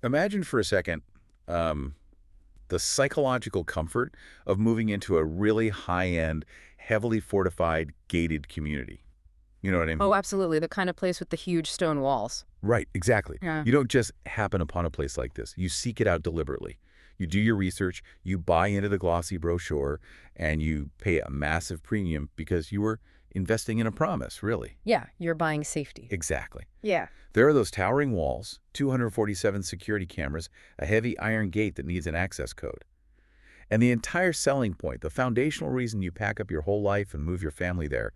Imagine for a second the psychological comfort of moving into a really high-end, heavily fortified, gated community. You know what I mean? Oh, absolutely. The kind of place with the huge stone walls. Right, exactly. Yeah. You don't just happen upon a place like this. You seek it out deliberately. You do your research, you buy into the glossy brochure, and you pay a massive premium because you were investing in a promise, really. Yeah, you're buying safety. Exactly. Yeah. There are those towering walls, 247 security cameras, a heavy iron gate that needs an access code. And the entire selling point, the foundational reason you pack up your whole life and move your family there,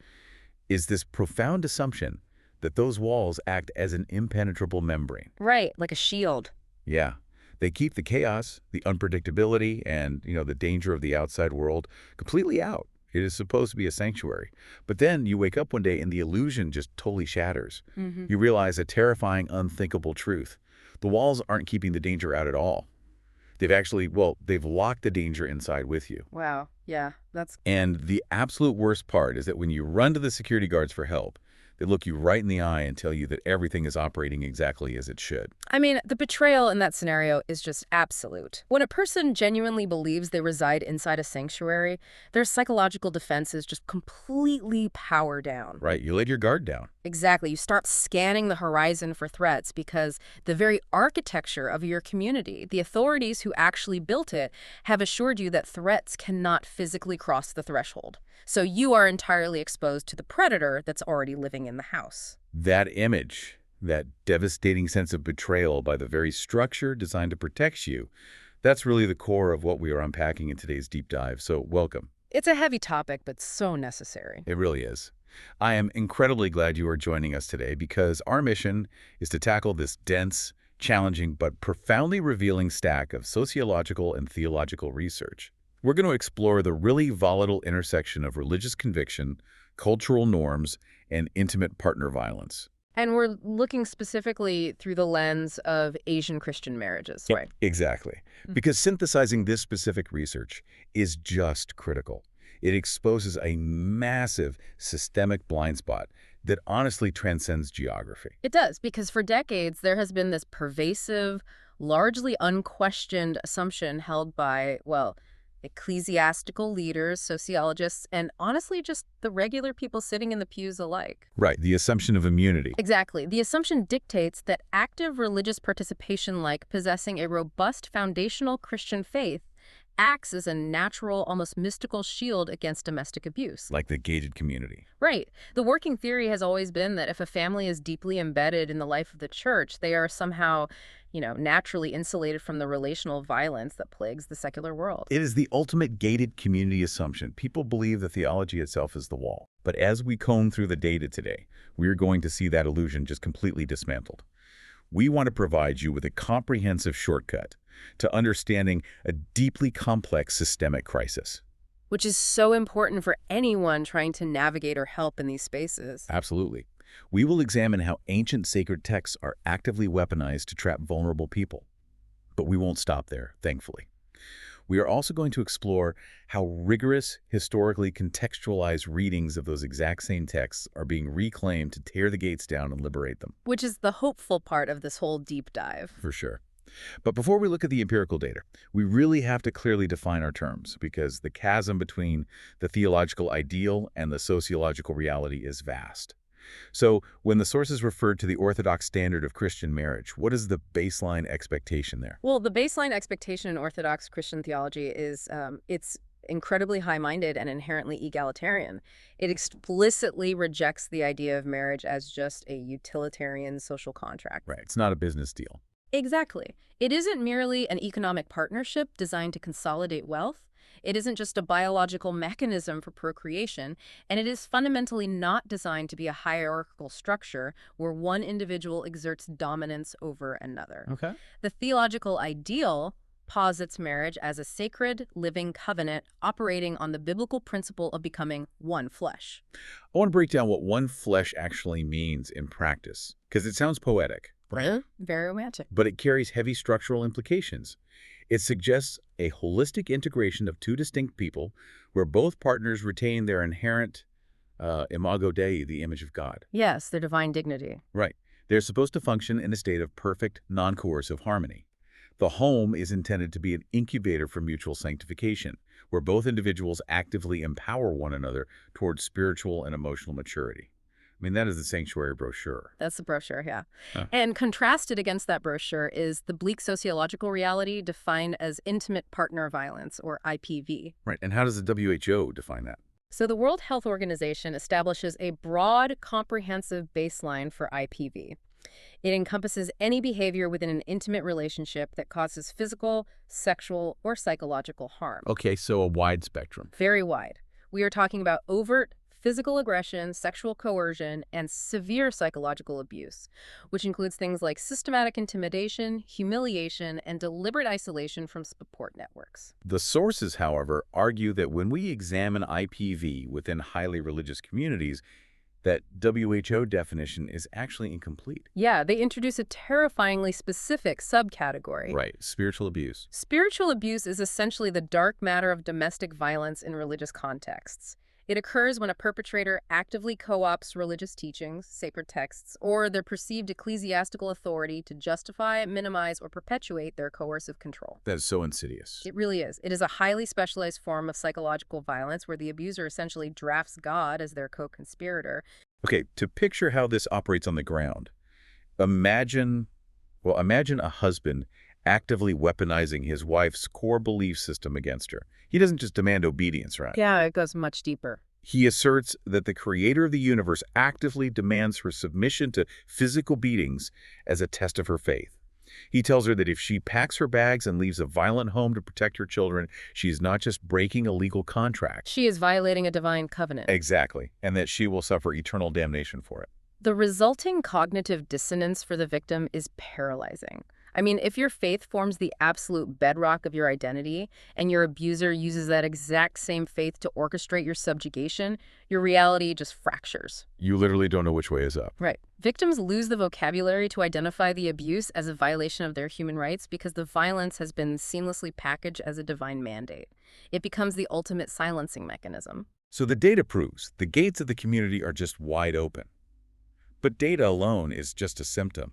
is this profound assumption that those walls act as an impenetrable membrane. Right, like a shield. Yeah. They keep the chaos, the unpredictability, and, the danger of the outside world completely out. It is supposed to be a sanctuary. But then you wake up one day and the illusion just totally shatters. You realize a terrifying, unthinkable truth. The walls aren't keeping the danger out at all. They've actually, they've locked the danger inside with you. Wow. Yeah, that's... And the absolute worst part is that when you run to the security guards for help, they look you right in the eye and tell you that everything is operating exactly as it should. I mean, the betrayal in that scenario is just absolute. When a person genuinely believes they reside inside a sanctuary, their psychological defenses just completely power down. Right, you let your guard down. Exactly. You start scanning the horizon for threats because the very architecture of your community, the authorities who actually built it, have assured you that threats cannot physically cross the threshold. So you are entirely exposed to the predator that's already living in the house. That image, that devastating sense of betrayal by the very structure designed to protect you, that's really the core of what we are unpacking in today's deep dive. So welcome. It's a heavy topic, but so necessary. It really is. I am incredibly glad you are joining us today because our mission is to tackle this dense, challenging, but profoundly revealing stack of sociological and theological research. We're going to explore the really volatile intersection of religious conviction, cultural norms, and intimate partner violence. And we're looking specifically through the lens of Asian Christian marriages, right? Exactly. Because synthesizing this specific research is just critical. It exposes a massive systemic blind spot that honestly transcends geography. It does, because for decades there has been this pervasive, largely unquestioned assumption held by, ecclesiastical leaders, sociologists, and honestly just the regular people sitting in the pews alike. Right, the assumption of immunity. Exactly. The assumption dictates that active religious participation, like possessing a robust foundational Christian faith, acts as a natural, almost mystical shield against domestic abuse. Like the gated community. Right. The working theory has always been that if a family is deeply embedded in the life of the church, they are somehow, naturally insulated from the relational violence that plagues the secular world. It is the ultimate gated community assumption. People believe the theology itself is the wall. But as we comb through the data today, we're going to see that illusion just completely dismantled. We want to provide you with a comprehensive shortcut to understanding a deeply complex systemic crisis. Which is so important for anyone trying to navigate or help in these spaces. Absolutely. We will examine how ancient sacred texts are actively weaponized to trap vulnerable people. But we won't stop there, thankfully. We are also going to explore how rigorous, historically contextualized readings of those exact same texts are being reclaimed to tear the gates down and liberate them. Which is the hopeful part of this whole deep dive. For sure. But before we look at the empirical data, we really have to clearly define our terms because the chasm between the theological ideal and the sociological reality is vast. So when the sources refer to the orthodox standard of Christian marriage, what is the baseline expectation there? Well, the baseline expectation in Orthodox Christian theology is it's incredibly high-minded and inherently egalitarian. It explicitly rejects the idea of marriage as just a utilitarian social contract. Right. It's not a business deal. Exactly. It isn't merely an economic partnership designed to consolidate wealth. It isn't just a biological mechanism for procreation, and it is fundamentally not designed to be a hierarchical structure where one individual exerts dominance over another. Okay. The theological ideal posits marriage as a sacred, living covenant operating on the biblical principle of becoming one flesh. I want to break down what one flesh actually means in practice, because it sounds poetic. Right? Very romantic. But it carries heavy structural implications. It suggests a holistic integration of two distinct people where both partners retain their inherent imago Dei, the image of God. Yes, their divine dignity. Right. They're supposed to function in a state of perfect, non-coercive harmony. The home is intended to be an incubator for mutual sanctification, where both individuals actively empower one another towards spiritual and emotional maturity. I mean, that is the sanctuary brochure. That's the brochure, yeah. Huh. And contrasted against that brochure is the bleak sociological reality defined as intimate partner violence, or IPV. Right, and how does the WHO define that? So the World Health Organization establishes a broad, comprehensive baseline for IPV. It encompasses any behavior within an intimate relationship that causes physical, sexual, or psychological harm. Okay, so a wide spectrum. Very wide. We are talking about overt physical aggression, sexual coercion, and severe psychological abuse, which includes things like systematic intimidation, humiliation, and deliberate isolation from support networks. The sources, however, argue that when we examine IPV within highly religious communities, that WHO definition is actually incomplete. Yeah, they introduce a terrifyingly specific subcategory. Right, spiritual abuse. Spiritual abuse is essentially the dark matter of domestic violence in religious contexts. It occurs when a perpetrator actively co-opts religious teachings, sacred texts, or their perceived ecclesiastical authority to justify, minimize, or perpetuate their coercive control. That is so insidious. It really is. It is a highly specialized form of psychological violence where the abuser essentially drafts God as their co-conspirator. Okay, to picture how this operates on the ground, imagine a husband actively weaponizing his wife's core belief system against her. He doesn't just demand obedience, right? Yeah, it goes much deeper. He asserts that the creator of the universe actively demands her submission to physical beatings as a test of her faith. He tells her that if she packs her bags and leaves a violent home to protect her children, she is not just breaking a legal contract. She is violating a divine covenant. Exactly, and that she will suffer eternal damnation for it. The resulting cognitive dissonance for the victim is paralyzing. I mean, if your faith forms the absolute bedrock of your identity and your abuser uses that exact same faith to orchestrate your subjugation, your reality just fractures. You literally don't know which way is up. Right. Victims lose the vocabulary to identify the abuse as a violation of their human rights because the violence has been seamlessly packaged as a divine mandate. It becomes the ultimate silencing mechanism. So the data proves the gates of the community are just wide open. But data alone is just a symptom.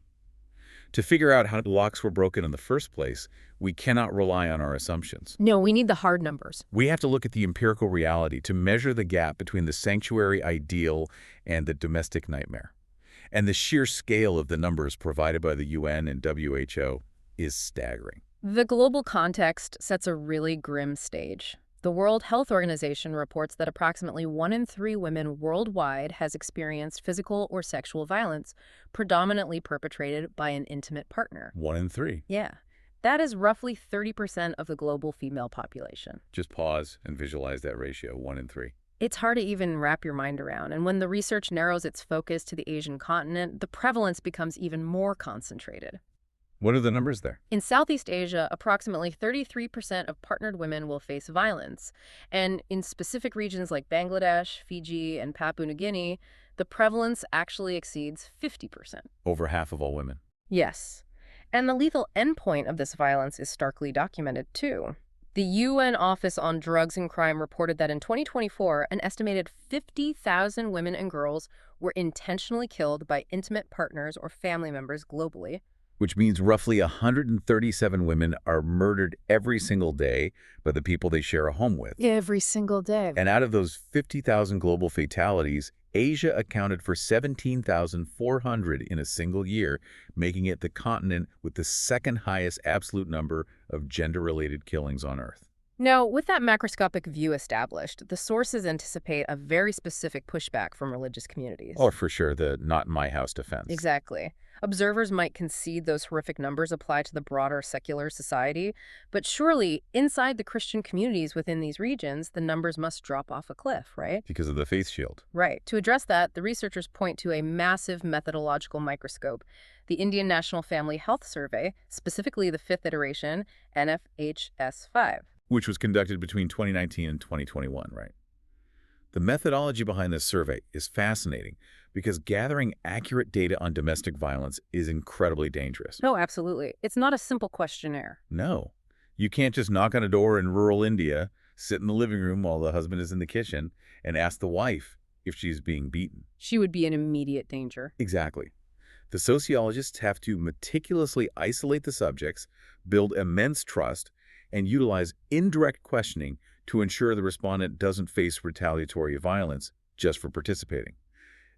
To figure out how the locks were broken in the first place, we cannot rely on our assumptions. No, we need the hard numbers. We have to look at the empirical reality to measure the gap between the sanctuary ideal and the domestic nightmare. And the sheer scale of the numbers provided by the UN and WHO is staggering. The global context sets a really grim stage. The World Health Organization reports that approximately 1 in 3 women worldwide has experienced physical or sexual violence, predominantly perpetrated by an intimate partner. 1 in 3. Yeah. That is roughly 30% of the global female population. Just pause and visualize that ratio, 1 in 3. It's hard to even wrap your mind around, and when the research narrows its focus to the Asian continent, the prevalence becomes even more concentrated. What are the numbers there? In Southeast Asia, approximately 33% of partnered women will face violence. And in specific regions like Bangladesh, Fiji, and Papua New Guinea, the prevalence actually exceeds 50%. Over half of all women. Yes. And the lethal endpoint of this violence is starkly documented, too. The UN Office on Drugs and Crime reported that in 2024, an estimated 50,000 women and girls were intentionally killed by intimate partners or family members globally. Which means roughly 137 women are murdered every single day by the people they share a home with. Every single day. And out of those 50,000 global fatalities, Asia accounted for 17,400 in a single year, making it the continent with the second highest absolute number of gender-related killings on Earth. Now, with that macroscopic view established, the sources anticipate a very specific pushback from religious communities. Oh, for sure, the not in my house defense. Exactly. Observers might concede those horrific numbers apply to the broader secular society, but surely inside the Christian communities within these regions, the numbers must drop off a cliff, right? Because of the faith shield. Right. To address that, the researchers point to a massive methodological microscope, the Indian National Family Health Survey, specifically the 5th iteration, NFHS5. Which was conducted between 2019 and 2021, right? The methodology behind this survey is fascinating because gathering accurate data on domestic violence is incredibly dangerous. Oh, absolutely. It's not a simple questionnaire. No. You can't just knock on a door in rural India, sit in the living room while the husband is in the kitchen, and ask the wife if she's being beaten. She would be in immediate danger. Exactly. The sociologists have to meticulously isolate the subjects, build immense trust, and utilize indirect questioning to ensure the respondent doesn't face retaliatory violence just for participating.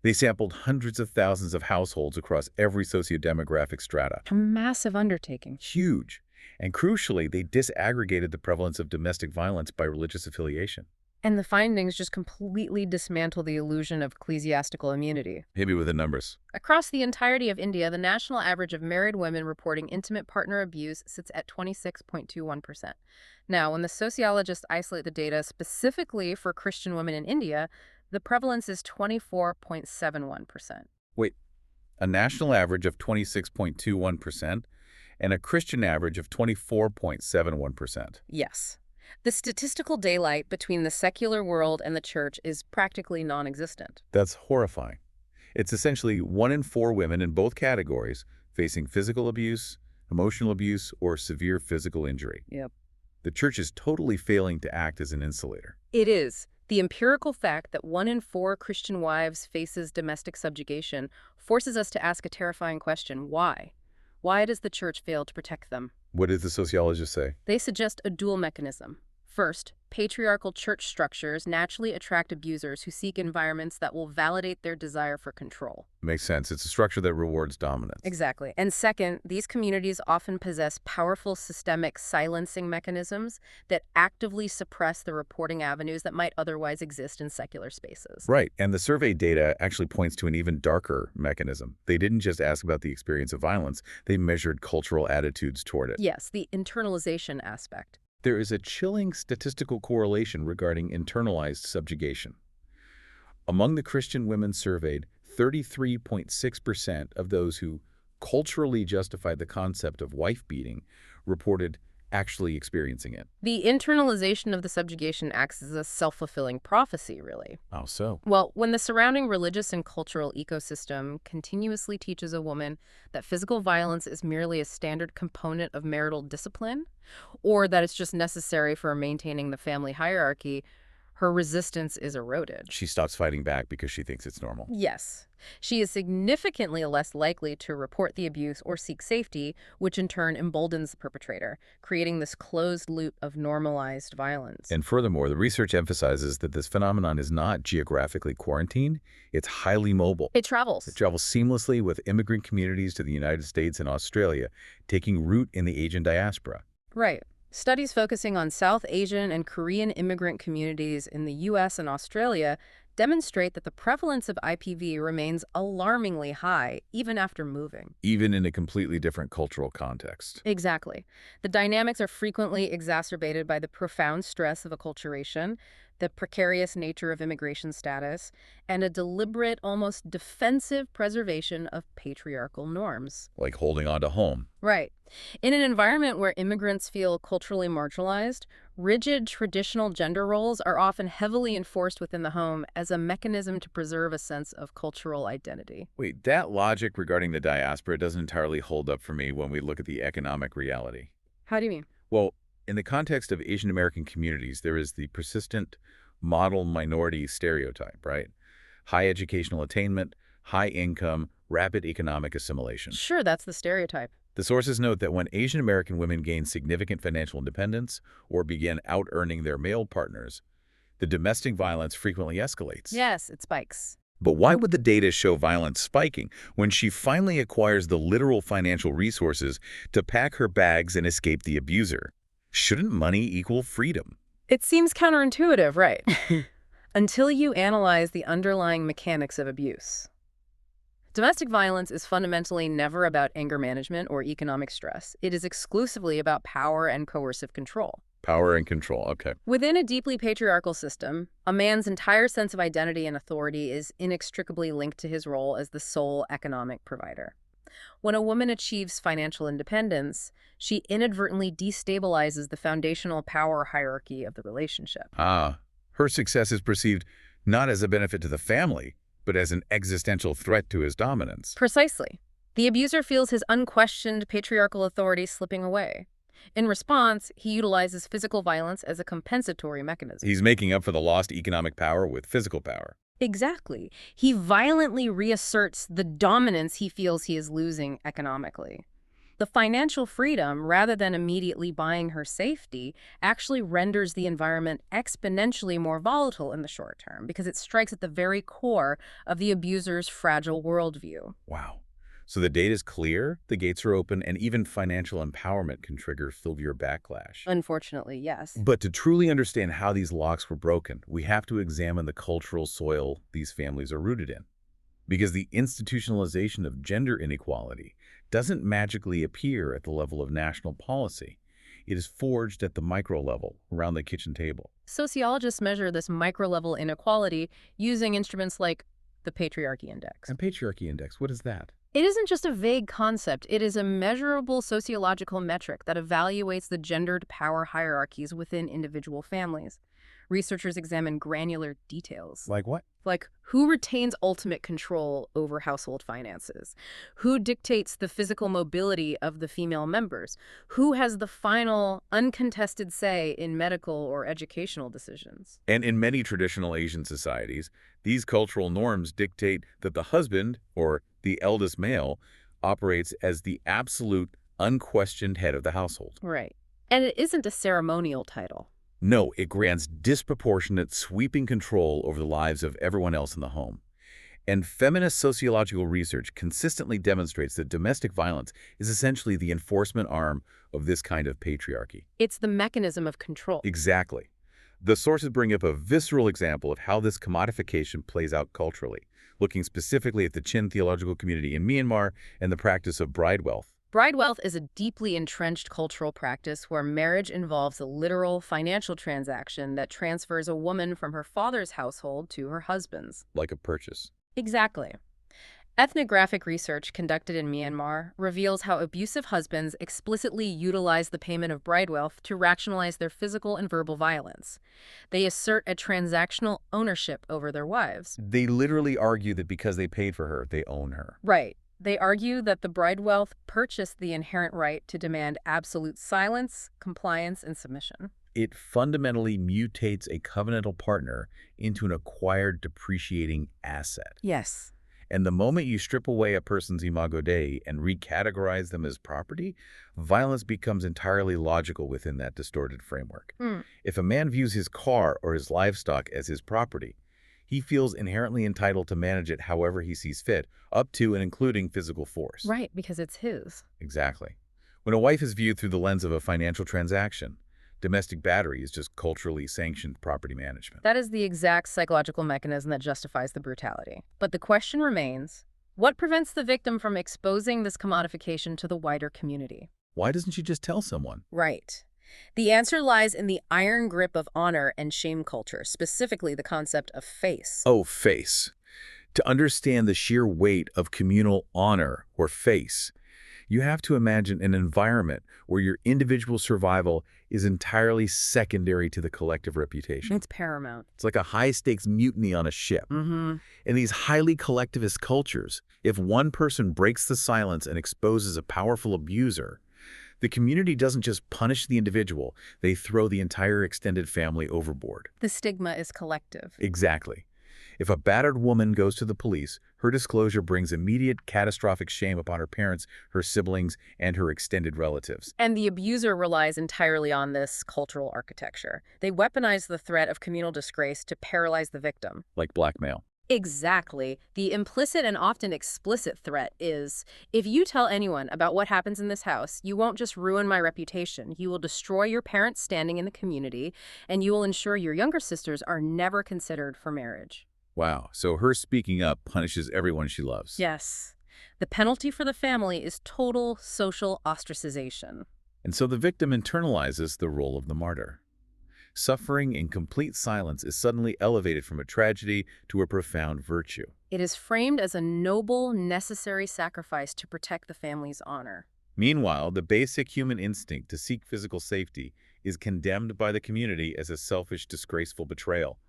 They sampled hundreds of thousands of households across every sociodemographic strata. A massive undertaking. Huge. And crucially, they disaggregated the prevalence of domestic violence by religious affiliation. And the findings just completely dismantle the illusion of ecclesiastical immunity. Hit me with the numbers. Across the entirety of India, the national average of married women reporting intimate partner abuse sits at 26.21%. Now, when the sociologists isolate the data specifically for Christian women in India, the prevalence is 24.71%. Wait, a national average of 26.21% and a Christian average of 24.71%. Yes. The statistical daylight between the secular world and the church is practically non-existent. That's horrifying. It's essentially 1 in 4 women in both categories facing physical abuse, emotional abuse, or severe physical injury. Yep. The church is totally failing to act as an insulator. It is. The empirical fact that 1 in 4 Christian wives faces domestic subjugation forces us to ask a terrifying question: why? Why does the church fail to protect them? What did the sociologists say? They suggest a dual mechanism. First, patriarchal church structures naturally attract abusers who seek environments that will validate their desire for control. Makes sense. It's a structure that rewards dominance. Exactly. And second, these communities often possess powerful systemic silencing mechanisms that actively suppress the reporting avenues that might otherwise exist in secular spaces. Right. And the survey data actually points to an even darker mechanism. They didn't just ask about the experience of violence, they measured cultural attitudes toward it. Yes, the internalization aspect. There is a chilling statistical correlation regarding internalized subjugation. Among the Christian women surveyed, 33.6% of those who culturally justified the concept of wife beating reported actually experiencing it. The internalization of the subjugation acts as a self-fulfilling prophecy, really. How so? Well, when the surrounding religious and cultural ecosystem continuously teaches a woman that physical violence is merely a standard component of marital discipline, or that it's just necessary for maintaining the family hierarchy, her resistance is eroded. She stops fighting back because she thinks it's normal. Yes. She is significantly less likely to report the abuse or seek safety, which in turn emboldens the perpetrator, creating this closed loop of normalized violence. And furthermore, the research emphasizes that this phenomenon is not geographically quarantined, it's highly mobile. It travels. It travels seamlessly with immigrant communities to the United States and Australia, taking root in the Asian diaspora. Right. Studies focusing on South Asian and Korean immigrant communities in the U.S. and Australia demonstrate that the prevalence of IPV remains alarmingly high, even after moving. Even in a completely different cultural context. Exactly. The dynamics are frequently exacerbated by the profound stress of acculturation, the precarious nature of immigration status, and a deliberate, almost defensive preservation of patriarchal norms. Like holding on to home. Right. In an environment where immigrants feel culturally marginalized, rigid traditional gender roles are often heavily enforced within the home as a mechanism to preserve a sense of cultural identity. Wait, that logic regarding the diaspora doesn't entirely hold up for me when we look at the economic reality. How do you mean? Well, in the context of Asian American communities, there is the persistent model minority stereotype, right? High educational attainment, high income, rapid economic assimilation. Sure, that's the stereotype. The sources note that when Asian American women gain significant financial independence or begin out-earning their male partners, the domestic violence frequently escalates. Yes, it spikes. But why would the data show violence spiking when she finally acquires the literal financial resources to pack her bags and escape the abuser? Shouldn't money equal freedom? It seems counterintuitive, right? Until you analyze the underlying mechanics of abuse. Domestic violence is fundamentally never about anger management or economic stress. It is exclusively about power and coercive control. Power and control, okay. Within a deeply patriarchal system, a man's entire sense of identity and authority is inextricably linked to his role as the sole economic provider. When a woman achieves financial independence, she inadvertently destabilizes the foundational power hierarchy of the relationship. Her success is perceived not as a benefit to the family, but as an existential threat to his dominance. Precisely. The abuser feels his unquestioned patriarchal authority slipping away. In response, he utilizes physical violence as a compensatory mechanism. He's making up for the lost economic power with physical power. Exactly. He violently reasserts the dominance he feels he is losing economically. The financial freedom, rather than immediately buying her safety, actually renders the environment exponentially more volatile in the short term because it strikes at the very core of the abuser's fragile worldview. Wow. So the data is clear, the gates are open, and even financial empowerment can trigger severe backlash. Unfortunately, yes. But to truly understand how these locks were broken, we have to examine the cultural soil these families are rooted in. Because the institutionalization of gender inequality doesn't magically appear at the level of national policy. It is forged at the micro level, around the kitchen table. Sociologists measure this micro-level inequality using instruments like the patriarchy index. And patriarchy index, what is that? It isn't just a vague concept, it is a measurable sociological metric that evaluates the gendered power hierarchies within individual families. Researchers examine granular details, Like what? like who retains ultimate control over household finances, who dictates the physical mobility of the female members, who has the final, uncontested say in medical or educational decisions. And in many traditional Asian societies, these cultural norms dictate that the husband, or the eldest male, operates as the absolute, unquestioned head of the household. Right. And it isn't a ceremonial title. No, it grants disproportionate, sweeping control over the lives of everyone else in the home. And feminist sociological research consistently demonstrates that domestic violence is essentially the enforcement arm of this kind of patriarchy. It's the mechanism of control. Exactly. The sources bring up a visceral example of how this commodification plays out culturally, looking specifically at the Chin theological community in Myanmar and the practice of bride wealth. Bride wealth is a deeply entrenched cultural practice where marriage involves a literal financial transaction that transfers a woman from her father's household to her husband's. Like a purchase. Exactly. Ethnographic research conducted in Myanmar reveals how abusive husbands explicitly utilize the payment of bride wealth to rationalize their physical and verbal violence. They assert a transactional ownership over their wives. They literally argue that because they paid for her, they own her. Right. They argue that the bride wealth purchased the inherent right to demand absolute silence, compliance, and submission. It fundamentally mutates a covenantal partner into an acquired depreciating asset. Yes. And the moment you strip away a person's imago Dei and recategorize them as property, violence becomes entirely logical within that distorted framework. If a man views his car or his livestock as his property, he feels inherently entitled to manage it however he sees fit, up to and including physical force. Right, because it's his. Exactly. When a wife is viewed through the lens of a financial transaction, domestic battery is just culturally sanctioned property management. That is the exact psychological mechanism that justifies the brutality. But the question remains, what prevents the victim from exposing this commodification to the wider community? Why doesn't she just tell someone? Right. The answer lies in the iron grip of honor and shame culture, specifically the concept of face. Oh, face. To understand the sheer weight of communal honor, or face, you have to imagine an environment where your individual survival is entirely secondary to the collective reputation. It's paramount. It's like a high-stakes mutiny on a ship. In these highly collectivist cultures, if one person breaks the silence and exposes a powerful abuser, the community doesn't just punish the individual, they throw the entire extended family overboard. The stigma is collective. Exactly. If a battered woman goes to the police, her disclosure brings immediate catastrophic shame upon her parents, her siblings, and her extended relatives. And the abuser relies entirely on this cultural architecture. They weaponize the threat of communal disgrace to paralyze the victim. Like blackmail. Exactly. The implicit and often explicit threat is, if you tell anyone about what happens in this house, you won't just ruin my reputation. You will destroy your parents' standing in the community, and you will ensure your younger sisters are never considered for marriage. Wow, so her speaking up punishes everyone she loves. Yes. The penalty for the family is total social ostracization. And so the victim internalizes the role of the martyr. Suffering in complete silence is suddenly elevated from a tragedy to a profound virtue. It is framed as a noble, necessary sacrifice to protect the family's honor. Meanwhile, the basic human instinct to seek physical safety is condemned by the community as a selfish, disgraceful betrayal.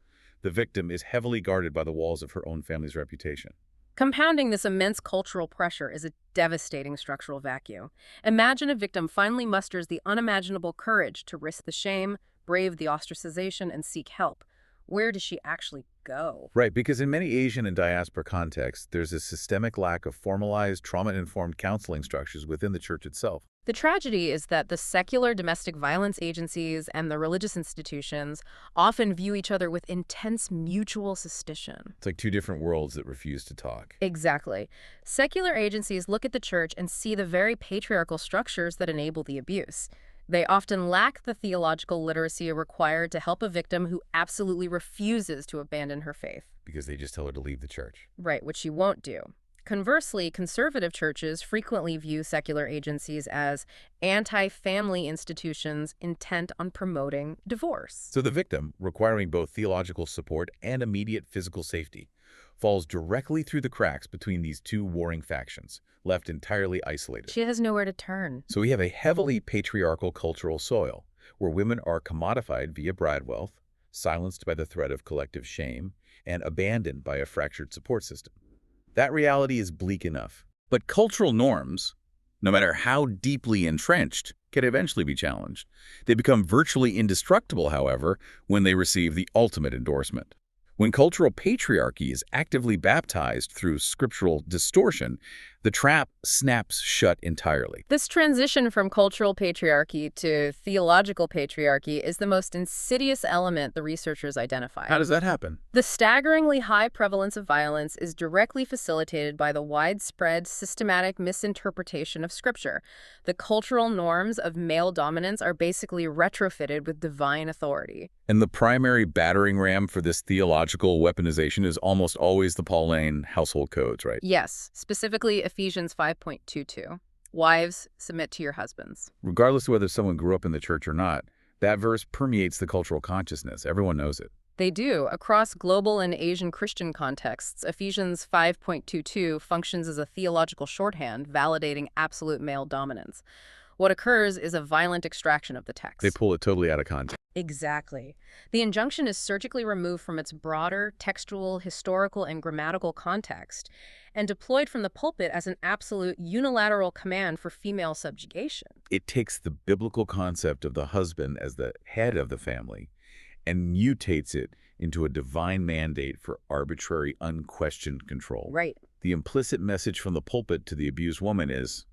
The victim is heavily guarded by the walls of her own family's reputation. Compounding this immense cultural pressure is a devastating structural vacuum. Imagine a victim finally musters the unimaginable courage to risk the shame, brave the ostracization, and seek help. Where does she actually go? Right, because in many Asian and diaspora contexts, there's a systemic lack of formalized, trauma-informed counseling structures within the church itself. The tragedy is that the secular domestic violence agencies and the religious institutions often view each other with intense mutual suspicion. It's like two different worlds that refuse to talk. Exactly. Secular agencies look at the church and see the very patriarchal structures that enable the abuse. They often lack the theological literacy required to help a victim who absolutely refuses to abandon her faith. Because they just tell her to leave the church. Right, which she won't do. Conversely, conservative churches frequently view secular agencies as anti-family institutions intent on promoting divorce. So the victim, requiring both theological support and immediate physical safety, falls directly through the cracks between these two warring factions, left entirely isolated. She has nowhere to turn. So we have a heavily patriarchal cultural soil, where women are commodified via bride wealth, silenced by the threat of collective shame, and abandoned by a fractured support system. That reality is bleak enough. But cultural norms, no matter how deeply entrenched, can eventually be challenged. They become virtually indestructible, however, when they receive the ultimate endorsement. When cultural patriarchy is actively baptized through scriptural distortion, the trap snaps shut entirely. This transition from cultural patriarchy to theological patriarchy is the most insidious element the researchers identified. How does that happen? The staggeringly high prevalence of violence is directly facilitated by the widespread systematic misinterpretation of Scripture. The cultural norms of male dominance are basically retrofitted with divine authority. And the primary battering ram for this theological weaponization is almost always the Pauline household codes, right? Yes, specifically Ephesians 5.22. Wives, submit to your husbands. Regardless of whether someone grew up in the church or not, that verse permeates the cultural consciousness. Everyone knows it. They do. Across global and Asian Christian contexts, Ephesians 5.22 functions as a theological shorthand validating absolute male dominance. What occurs is a violent extraction of the text. They pull it totally out of context. Exactly. The injunction is surgically removed from its broader textual, historical, and grammatical context and deployed from the pulpit as an absolute unilateral command for female subjugation. It takes the biblical concept of the husband as the head of the family and mutates it into a divine mandate for arbitrary, unquestioned control. Right. The implicit message from the pulpit to the abused woman is,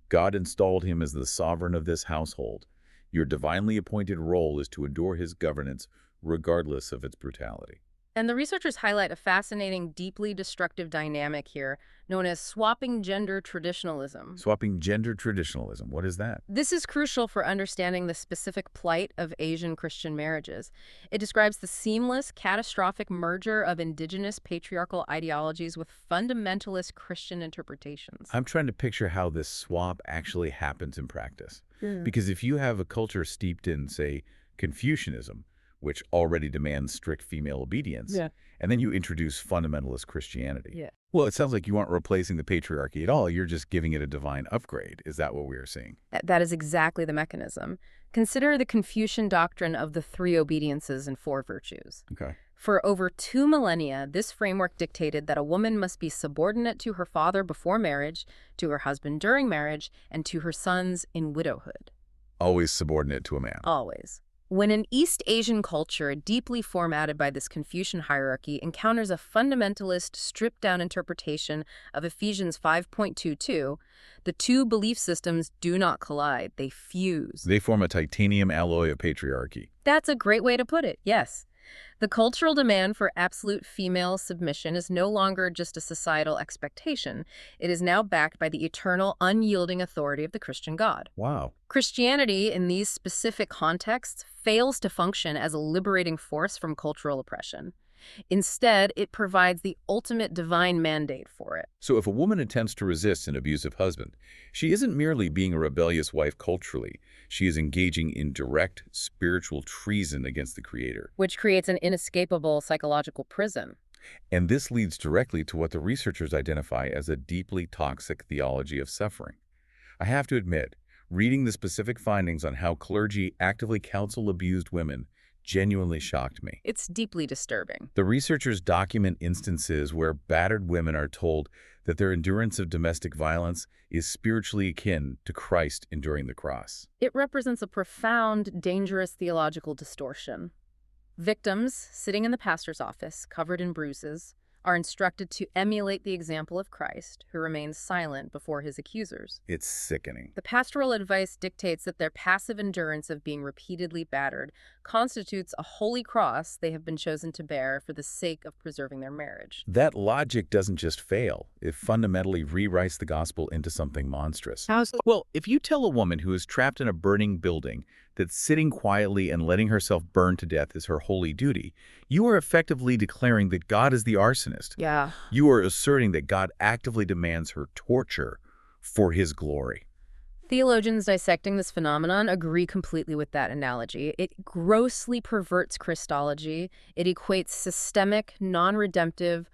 God installed him as the sovereign of this household. Your divinely appointed role is to endure his governance regardless of its brutality. And the researchers highlight a fascinating, deeply destructive dynamic here known as swapping gender traditionalism. Swapping gender traditionalism, what is that? This is crucial for understanding the specific plight of Asian Christian marriages. It describes the seamless, catastrophic merger of indigenous patriarchal ideologies with fundamentalist Christian interpretations. I'm trying to picture how this swap actually happens in practice. Because if you have a culture steeped in, say, Confucianism, which already demands strict female obedience, and then you introduce fundamentalist Christianity. Well, it sounds like you aren't replacing the patriarchy at all. You're just giving it a divine upgrade. Is that what we are seeing? That is exactly the mechanism. Consider the Confucian doctrine of the 3 obediences and 4 virtues. Okay. For over 2 millennia, this framework dictated that a woman must be subordinate to her father before marriage, to her husband during marriage, and to her sons in widowhood. Always subordinate to a man. Always. When an East Asian culture, deeply formatted by this Confucian hierarchy, encounters a fundamentalist, stripped-down interpretation of Ephesians 5.22, the two belief systems do not collide, they fuse. They form a titanium alloy of patriarchy. That's a great way to put it, yes. The cultural demand for absolute female submission is no longer just a societal expectation. It is now backed by the eternal, unyielding authority of the Christian God. Wow. Christianity, in these specific contexts, fails to function as a liberating force from cultural oppression. Instead, it provides the ultimate divine mandate for it. So if a woman attempts to resist an abusive husband, she isn't merely being a rebellious wife culturally. She is engaging in direct spiritual treason against the Creator. Which creates an inescapable psychological prison. And this leads directly to what the researchers identify as a deeply toxic theology of suffering. I have to admit, reading the specific findings on how clergy actively counsel abused women genuinely shocked me. It's deeply disturbing. The researchers document instances where battered women are told that their endurance of domestic violence is spiritually akin to Christ enduring the cross. It represents a profound, dangerous theological distortion. Victims, sitting in the pastor's office, covered in bruises, are instructed to emulate the example of Christ, who remains silent before his accusers. It's sickening. The pastoral advice dictates that their passive endurance of being repeatedly battered constitutes a holy cross they have been chosen to bear for the sake of preserving their marriage. That logic doesn't just fail. It fundamentally rewrites the gospel into something monstrous. How so? Well, if you tell a woman who is trapped in a burning building that sitting quietly and letting herself burn to death is her holy duty, you are effectively declaring that God is the arsonist. Yeah. You are asserting that God actively demands her torture for his glory. Theologians dissecting this phenomenon agree completely with that analogy. It grossly perverts Christology. It equates systemic, non-redemptive,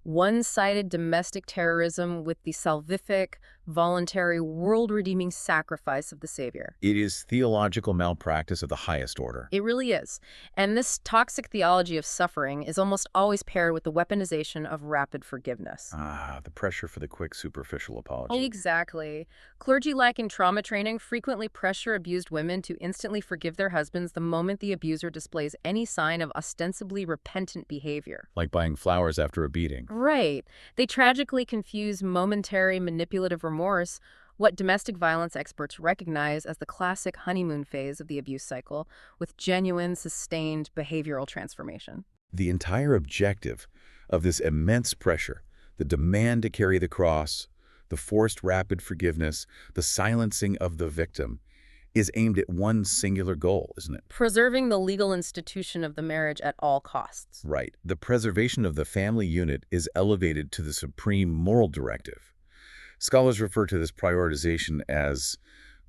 one-sided domestic terrorism with the salvific, voluntary, world-redeeming sacrifice of the Savior. It is theological malpractice of the highest order. It really is. And this toxic theology of suffering is almost always paired with the weaponization of rapid forgiveness. The pressure for the quick, superficial apology. Exactly. Clergy lacking trauma training frequently pressure abused women to instantly forgive their husbands the moment the abuser displays any sign of ostensibly repentant behavior. Like buying flowers after a beating. Right. They tragically confuse momentary manipulative remorse, what domestic violence experts recognize as the classic honeymoon phase of the abuse cycle, with genuine, sustained behavioral transformation. The entire objective of this immense pressure, the demand to carry the cross, the forced rapid forgiveness, the silencing of the victim, is aimed at one singular goal, isn't it? Preserving the legal institution of the marriage at all costs. Right. The preservation of the family unit is elevated to the supreme moral directive. Scholars refer to this prioritization as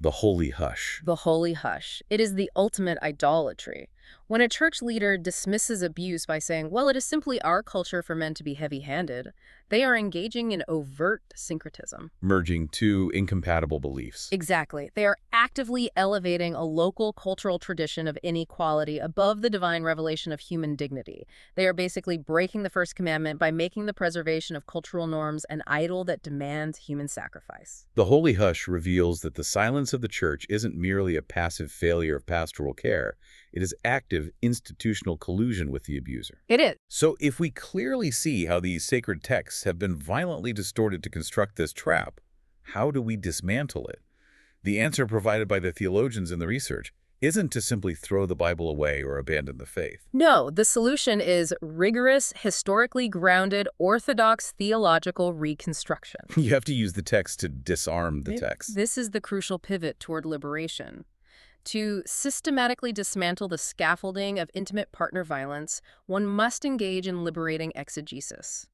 the holy hush. The holy hush. It is the ultimate idolatry. When a church leader dismisses abuse by saying, well, it is simply our culture for men to be heavy-handed, they are engaging in overt syncretism. Merging two incompatible beliefs. Exactly. They are actively elevating a local cultural tradition of inequality above the divine revelation of human dignity. They are basically breaking the first commandment by making the preservation of cultural norms an idol that demands human sacrifice. The holy hush reveals that the silence of the church isn't merely a passive failure of pastoral care. It is active institutional collusion with the abuser. It is. So if we clearly see how these sacred texts have been violently distorted to construct this trap, how do we dismantle it? The answer provided by the theologians in the research isn't to simply throw the Bible away or abandon the faith. No, the solution is rigorous, historically grounded, orthodox theological reconstruction. You have to use the text to disarm the text. This is the crucial pivot toward liberation. To systematically dismantle the scaffolding of intimate partner violence, one must engage in liberating exegesis.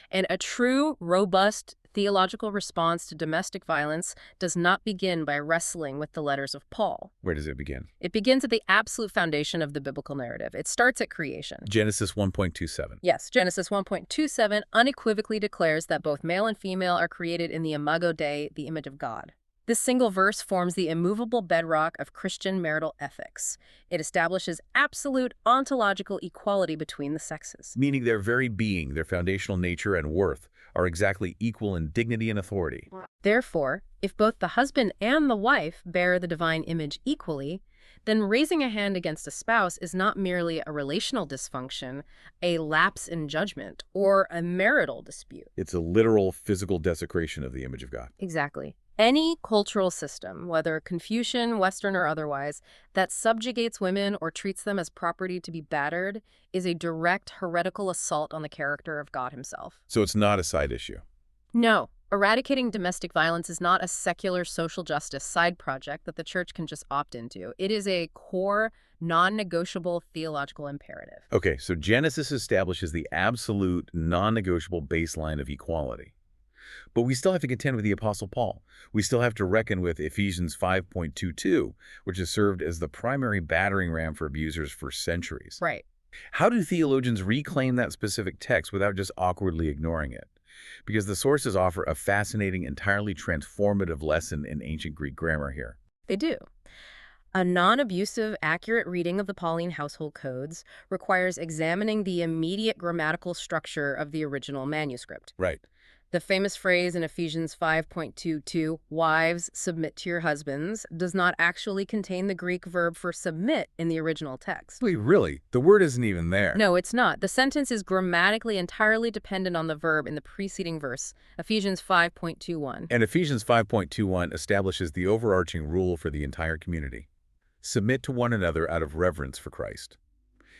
And a true, robust theological response to domestic violence does not begin by wrestling with the letters of Paul. Where does it begin? It begins at the absolute foundation of the biblical narrative. It starts at creation. Genesis 1.27. Yes, Genesis 1.27 unequivocally declares that both male and female are created in the imago Dei, the image of God. This single verse forms the immovable bedrock of Christian marital ethics. It establishes absolute ontological equality between the sexes. Meaning their very being, their foundational nature and worth, are exactly equal in dignity and authority. Therefore, if both the husband and the wife bear the divine image equally, then raising a hand against a spouse is not merely a relational dysfunction, a lapse in judgment, or a marital dispute. It's a literal physical desecration of the image of God. Exactly. Any cultural system, whether Confucian, Western, or otherwise, that subjugates women or treats them as property to be battered is a direct heretical assault on the character of God himself. So it's not a side issue. No. Eradicating domestic violence is not a secular social justice side project that the church can just opt into. It is a core, non-negotiable theological imperative. Okay, so Genesis establishes the absolute, non-negotiable baseline of equality. But we still have to contend with the Apostle Paul. We still have to reckon with Ephesians 5.22, which has served as the primary battering ram for abusers for centuries. Right. How do theologians reclaim that specific text without just awkwardly ignoring it? Because the sources offer a fascinating, entirely transformative lesson in ancient Greek grammar here. They do. A non-abusive, accurate reading of the Pauline household codes requires examining the immediate grammatical structure of the original manuscript. Right. The famous phrase in Ephesians 5.22, "Wives, submit to your husbands," does not actually contain the Greek verb for submit in the original text. Wait, really? The word isn't even there. No, it's not. The sentence is grammatically entirely dependent on the verb in the preceding verse, Ephesians 5.21. And Ephesians 5.21 establishes the overarching rule for the entire community. Submit to one another out of reverence for Christ.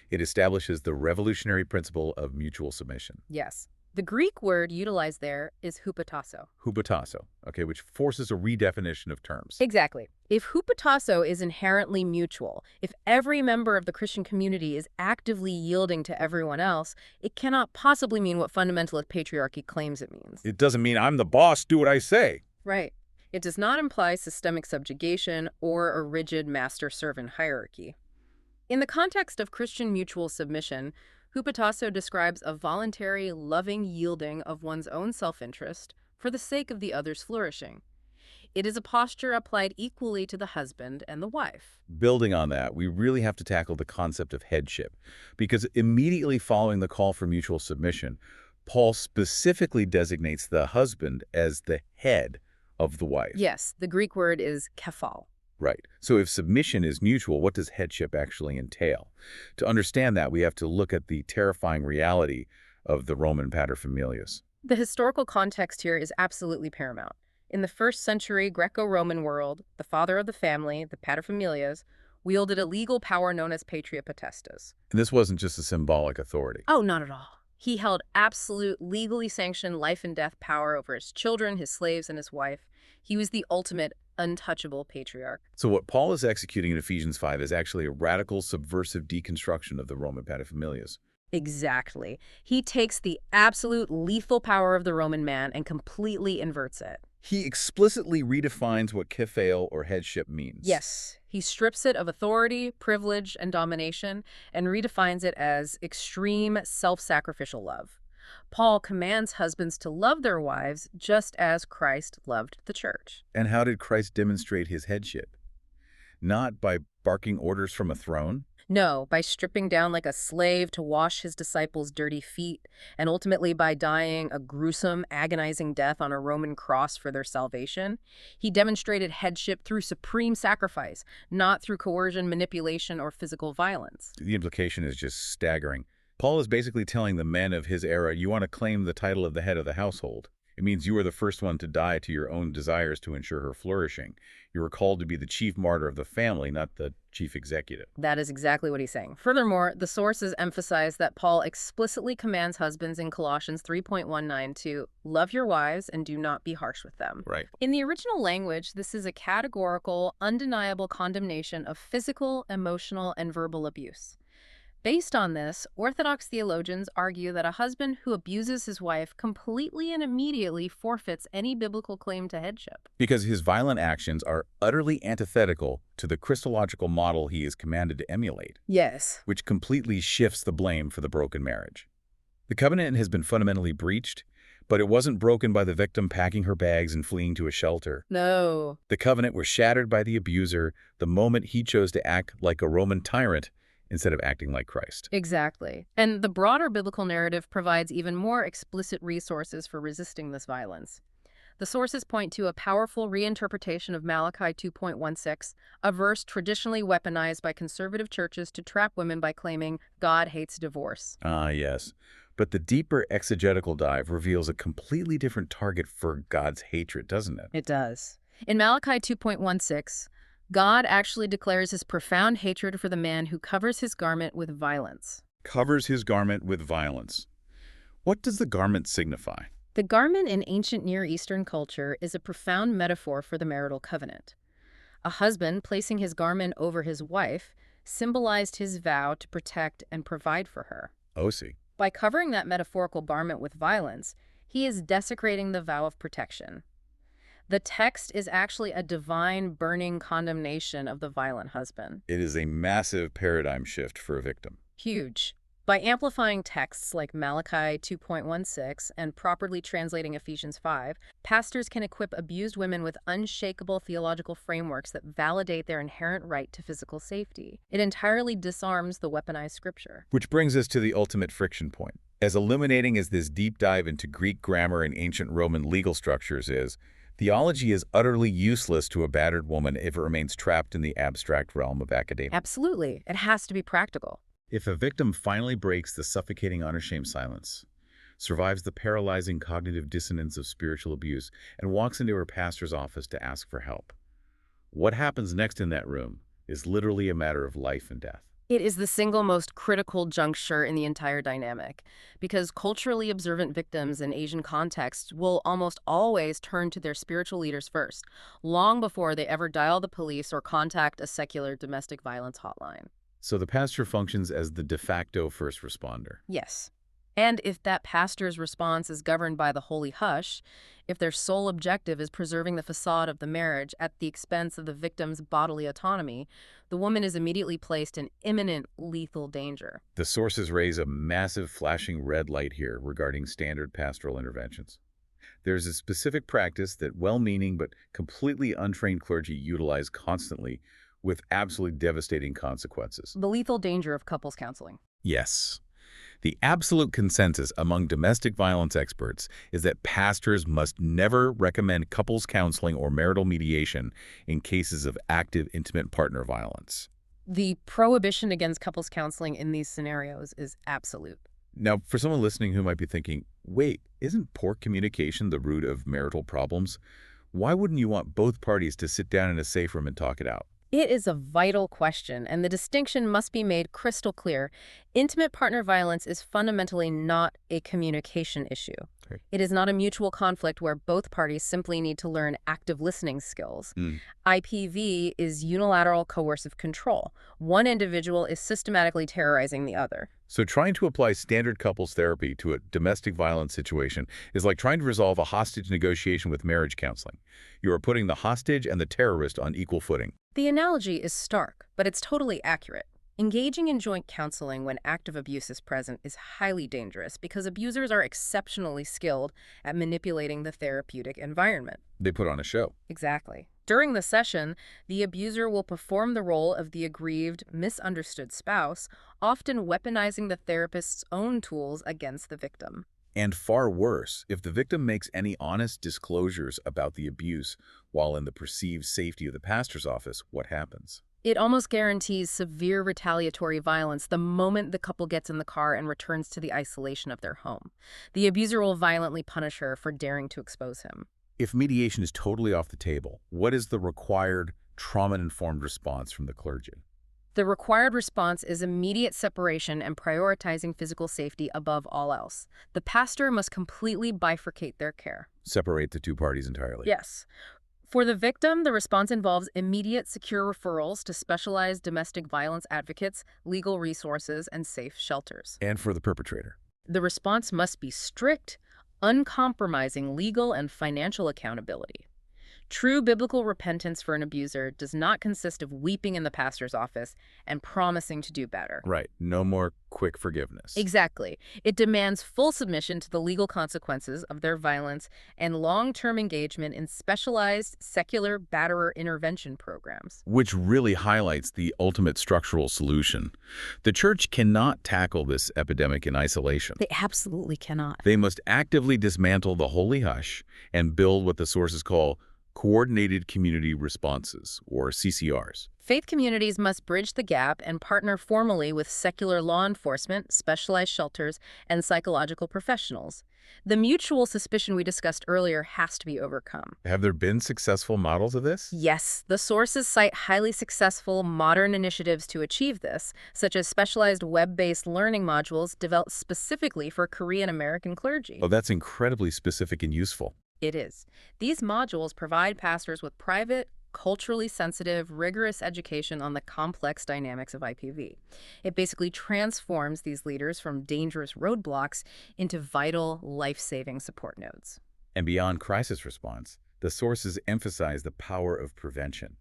It establishes the revolutionary principle of mutual submission. Yes. The Greek word utilized there is hupotasso. Hupotasso, okay, which forces a redefinition of terms. Exactly. If hupotasso is inherently mutual, if every member of the Christian community is actively yielding to everyone else, it cannot possibly mean what fundamentalist patriarchy claims it means. It doesn't mean I'm the boss, do what I say. Right. It does not imply systemic subjugation or a rigid master-servant hierarchy. In the context of Christian mutual submission, hupotasso describes a voluntary, loving yielding of one's own self-interest for the sake of the other's flourishing. It is a posture applied equally to the husband and the wife. Building on that, we really have to tackle the concept of headship, because immediately following the call for mutual submission, Paul specifically designates the husband as the head of the wife. Yes, the Greek word is kephal. Right. So if submission is mutual, what does headship actually entail? To understand that, we have to look at the terrifying reality of the Roman paterfamilias. The historical context here is absolutely paramount. In the first century Greco-Roman world, the father of the family, the paterfamilias, wielded a legal power known as patria potestas. And this wasn't just a symbolic authority. Oh, not at all. He held absolute, legally sanctioned life and death power over his children, his slaves, and his wife. He was the ultimate untouchable patriarch. So what Paul is executing in Ephesians 5 is actually a radical, subversive deconstruction of the Roman paterfamilias. Exactly. He takes the absolute lethal power of the Roman man and completely inverts it. He explicitly redefines what kephale or headship means. Yes, he strips it of authority, privilege, and domination, and redefines it as extreme self-sacrificial love. Paul commands husbands to love their wives just as Christ loved the church. And how did Christ demonstrate his headship? Not by barking orders from a throne. No, by stripping down like a slave to wash his disciples' dirty feet, and ultimately by dying a gruesome, agonizing death on a Roman cross for their salvation. He demonstrated headship through supreme sacrifice, not through coercion, manipulation, or physical violence. The implication is just staggering. Paul is basically telling the men of his era, you want to claim the title of the head of the household. It means you are the first one to die to your own desires to ensure her flourishing. You are called to be the chief martyr of the family, not the chief executive. That is exactly what he's saying. Furthermore, the sources emphasize that Paul explicitly commands husbands in Colossians 3.19 to love your wives and do not be harsh with them. Right. In the original language, this is a categorical, undeniable condemnation of physical, emotional, and verbal abuse. Based on this, Orthodox theologians argue that a husband who abuses his wife completely and immediately forfeits any biblical claim to headship. Because his violent actions are utterly antithetical to the Christological model he is commanded to emulate. Yes. Which completely shifts the blame for the broken marriage. The covenant has been fundamentally breached, but it wasn't broken by the victim packing her bags and fleeing to a shelter. No. The covenant was shattered by the abuser the moment he chose to act like a Roman tyrant instead of acting like Christ. Exactly. And the broader biblical narrative provides even more explicit resources for resisting this violence. The sources point to a powerful reinterpretation of Malachi 2.16, a verse traditionally weaponized by conservative churches to trap women by claiming God hates divorce. Ah, yes. But the deeper exegetical dive reveals a completely different target for God's hatred, doesn't it? It does. In Malachi 2.16, God actually declares his profound hatred for the man who covers his garment with violence. Covers his garment with violence. What does the garment signify? The garment in ancient Near Eastern culture is a profound metaphor for the marital covenant. A husband placing his garment over his wife symbolized his vow to protect and provide for her. Oh, see. By covering that metaphorical garment with violence, he is desecrating the vow of protection. The text is actually a divine, burning condemnation of the violent husband. It is a massive paradigm shift for a victim. Huge. By amplifying texts like Malachi 2.16 and properly translating Ephesians 5, pastors can equip abused women with unshakable theological frameworks that validate their inherent right to physical safety. It entirely disarms the weaponized scripture. Which brings us to the ultimate friction point. As illuminating as this deep dive into Greek grammar and ancient Roman legal structures is, theology is utterly useless to a battered woman if it remains trapped in the abstract realm of academia. Absolutely. It has to be practical. If a victim finally breaks the suffocating unashamed silence, survives the paralyzing cognitive dissonance of spiritual abuse, and walks into her pastor's office to ask for help, what happens next in that room is literally a matter of life and death. It is the single most critical juncture in the entire dynamic, because culturally observant victims in Asian contexts will almost always turn to their spiritual leaders first, long before they ever dial the police or contact a secular domestic violence hotline. So the pastor functions as the de facto first responder. Yes. And if that pastor's response is governed by the holy hush, if their sole objective is preserving the facade of the marriage at the expense of the victim's bodily autonomy, the woman is immediately placed in imminent lethal danger. The sources raise a massive flashing red light here regarding standard pastoral interventions. There's a specific practice that well-meaning but completely untrained clergy utilize constantly with absolutely devastating consequences. The lethal danger of couples counseling. Yes. The absolute consensus among domestic violence experts is that pastors must never recommend couples counseling or marital mediation in cases of active intimate partner violence. The prohibition against couples counseling in these scenarios is absolute. Now, for someone listening who might be thinking, wait, isn't poor communication the root of marital problems? Why wouldn't you want both parties to sit down in a safe room and talk it out? It is a vital question, and the distinction must be made crystal clear. Intimate partner violence is fundamentally not a communication issue. Okay. It is not a mutual conflict where both parties simply need to learn active listening skills. IPV is unilateral coercive control. One individual is systematically terrorizing the other. So trying to apply standard couples therapy to a domestic violence situation is like trying to resolve a hostage negotiation with marriage counseling. You are putting the hostage and the terrorist on equal footing. The analogy is stark, but it's totally accurate. Engaging in joint counseling when active abuse is present is highly dangerous because abusers are exceptionally skilled at manipulating the therapeutic environment. They put on a show. Exactly. During the session, the abuser will perform the role of the aggrieved, misunderstood spouse, often weaponizing the therapist's own tools against the victim. And far worse, if the victim makes any honest disclosures about the abuse while in the perceived safety of the pastor's office, what happens? It almost guarantees severe retaliatory violence the moment the couple gets in the car and returns to the isolation of their home. The abuser will violently punish her for daring to expose him. If mediation is totally off the table, what is the required trauma-informed response from the clergy? The required response is immediate separation and prioritizing physical safety above all else. The pastor must completely bifurcate their care. Separate the two parties entirely. Yes. For the victim, the response involves immediate secure referrals to specialized domestic violence advocates, legal resources, and safe shelters. And for the perpetrator? The response must be strict, uncompromising legal and financial accountability. True biblical repentance for an abuser does not consist of weeping in the pastor's office and promising to do better. Right. No more quick forgiveness. Exactly. It demands full submission to the legal consequences of their violence and long-term engagement in specialized secular batterer intervention programs. Which really highlights the ultimate structural solution. The church cannot tackle this epidemic in isolation. They absolutely cannot. They must actively dismantle the holy hush and build what the sources call coordinated community responses, or CCRs. Faith communities must bridge the gap and partner formally with secular law enforcement, specialized shelters, and psychological professionals. The mutual suspicion we discussed earlier has to be overcome. Have there been successful models of this? Yes, the sources cite highly successful modern initiatives to achieve this, such as specialized web-based learning modules developed specifically for Korean American clergy. Oh, that's incredibly specific and useful. It is. These modules provide pastors with private, culturally sensitive, rigorous education on the complex dynamics of IPV. It basically transforms these leaders from dangerous roadblocks into vital, life-saving support nodes. And beyond crisis response, the sources emphasize the power of prevention.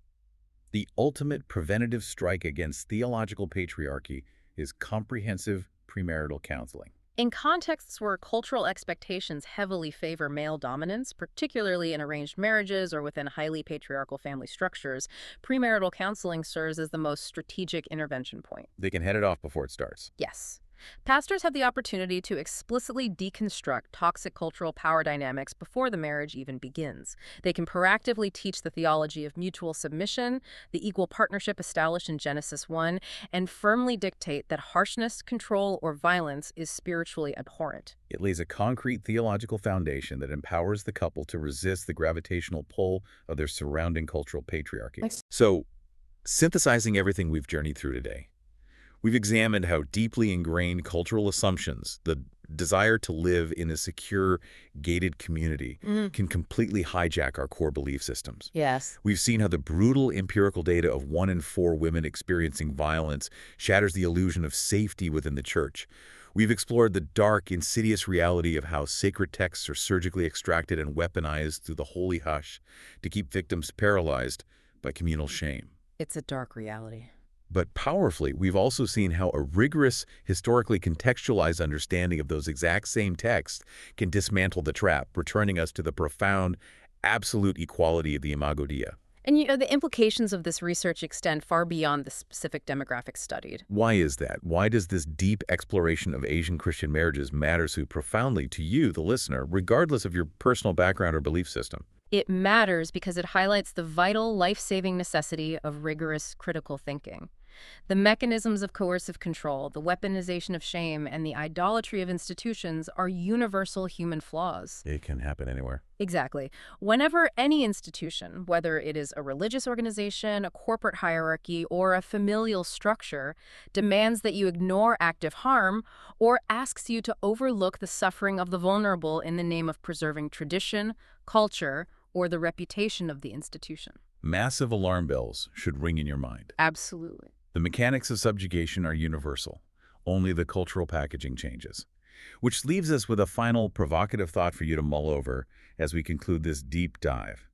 The ultimate preventative strike against theological patriarchy is comprehensive, premarital counseling? In contexts where cultural expectations heavily favor male dominance, particularly in arranged marriages or within highly patriarchal family structures, premarital counseling serves as the most strategic intervention point. They can head it off before it starts. Yes. Pastors have the opportunity to explicitly deconstruct toxic cultural power dynamics before the marriage even begins. They can proactively teach the theology of mutual submission, the equal partnership established in Genesis 1, and firmly dictate that harshness, control, or violence is spiritually abhorrent. It lays a concrete theological foundation that empowers the couple to resist the gravitational pull of their surrounding cultural patriarchy. So, synthesizing everything we've journeyed through today, we've examined how deeply ingrained cultural assumptions, the desire to live in a secure, gated community, can completely hijack our core belief systems. Yes. We've seen how the brutal empirical data of 1 in 4 women experiencing violence shatters the illusion of safety within the church. We've explored the dark, insidious reality of how sacred texts are surgically extracted and weaponized through the holy hush to keep victims paralyzed by communal shame. It's a dark reality. But powerfully, we've also seen how a rigorous, historically contextualized understanding of those exact same texts can dismantle the trap, returning us to the profound, absolute equality of the Imago Dei. And the implications of this research extend far beyond the specific demographics studied. Why is that? Why does this deep exploration of Asian Christian marriages matter so profoundly to you, the listener, regardless of your personal background or belief system? It matters because it highlights the vital, life-saving necessity of rigorous critical thinking. The mechanisms of coercive control, the weaponization of shame, and the idolatry of institutions are universal human flaws. It can happen anywhere. Exactly. Whenever any institution, whether it is a religious organization, a corporate hierarchy, or a familial structure, demands that you ignore active harm or asks you to overlook the suffering of the vulnerable in the name of preserving tradition, culture, or the reputation of the institution. Massive alarm bells should ring in your mind. Absolutely. The mechanics of subjugation are universal. Only the cultural packaging changes. Which leaves us with a final provocative thought for you to mull over as we conclude this deep dive.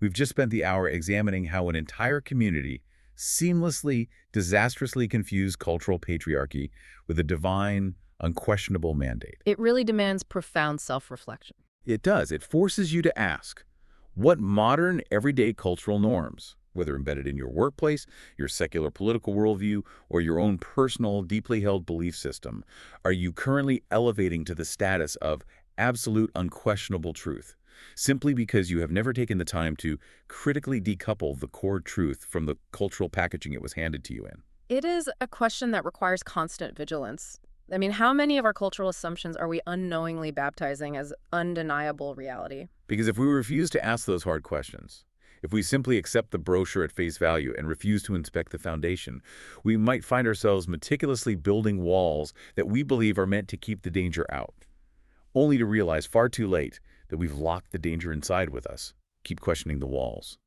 We've just spent the hour examining how an entire community seamlessly, disastrously confused cultural patriarchy with a divine, unquestionable mandate. It really demands profound self-reflection. It does. It forces you to ask, what modern, everyday cultural norms, whether embedded in your workplace, your secular political worldview, or your own personal, deeply held belief system, are you currently elevating to the status of absolute, unquestionable truth, simply because you have never taken the time to critically decouple the core truth from the cultural packaging it was handed to you in? It is a question that requires constant vigilance. I mean, how many of our cultural assumptions are we unknowingly baptizing as undeniable reality? Because if we refuse to ask those hard questions, if we simply accept the brochure at face value and refuse to inspect the foundation, we might find ourselves meticulously building walls that we believe are meant to keep the danger out, only to realize far too late that we've locked the danger inside with us. Keep questioning the walls.